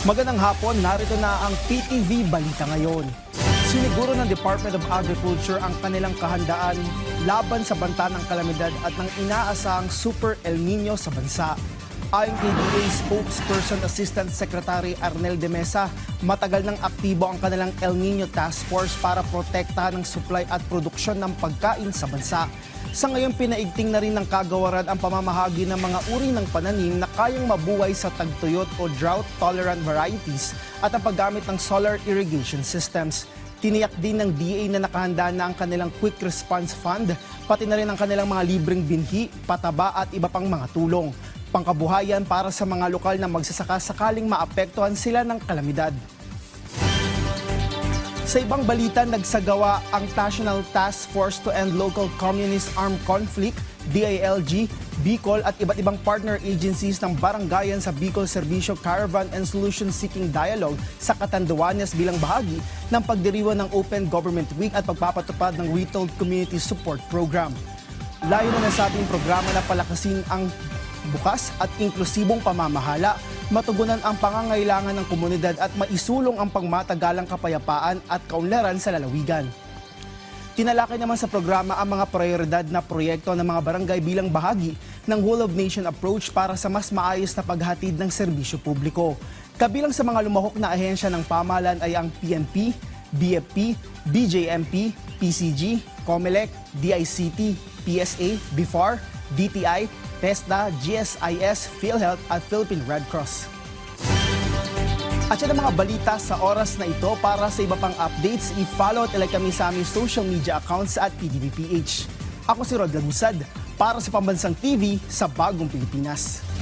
Magandang hapon, narito na ang PTV Balita ngayon. Siniguro ng Department of Agriculture ang kanilang kahandaan laban sa banta ng kalamidad at ng inaasahang Super El Nino sa bansa. Ayon kay DA Spokesperson Assistant Secretary Arnel de Mesa, matagal nang aktibo ang kanilang El Nino Task Force para protektahan ang supply at produksyon ng pagkain sa bansa. Sa ngayon, pinaigting na rin ng kagawaran ang pamamahagi ng mga uri ng pananim na kayang mabuhay sa tagtuyot o drought-tolerant varieties at ang paggamit ng solar irrigation systems. Tiniyak din ng DA na nakahanda na ang kanilang Quick Response Fund, pati na rin ang kanilang mga libreng binhi, pataba at iba pang mga tulong. Pangkabuhayan para sa mga lokal na magsasaka sakaling maapektuhan sila ng kalamidad. Sa ibang balita, nagsagawa ang National Task Force to End Local Communist Armed Conflict, DILG, Bicol at iba't ibang partner agencies ng barangayan sa Bicol Servicio Caravan and Solution Seeking Dialogue sa Catanduanes bilang bahagi ng pagdiriwang ng Open Government Week at pagpapatupad ng Retold Community Support Program. Layo na nasabing programa na palakasin ang bukas at inklusibong pamamahala, matugunan ang pangangailangan ng komunidad at maisulong ang pangmatagalang kapayapaan at kaunlaran sa lalawigan. Tinalakay naman sa programa ang mga prioridad na proyekto ng mga barangay bilang bahagi ng whole-of-nation approach para sa mas maayos na paghatid ng serbisyo publiko. Kabilang sa mga lumahok na ahensya ng pamahalaan ay ang PNP, BFP, BJMP, PCG, COMELEC, DICT, PSA, BIFAR, DTI, TESDA, GSIS, PhilHealth at Philippine Red Cross. At yan ang mga balita sa oras na ito. Para sa iba pang updates, i-follow at ilike kami sa aming social media accounts at PTVPH. Ako si Rod Lagusad para sa Pambansang TV sa Bagong Pilipinas.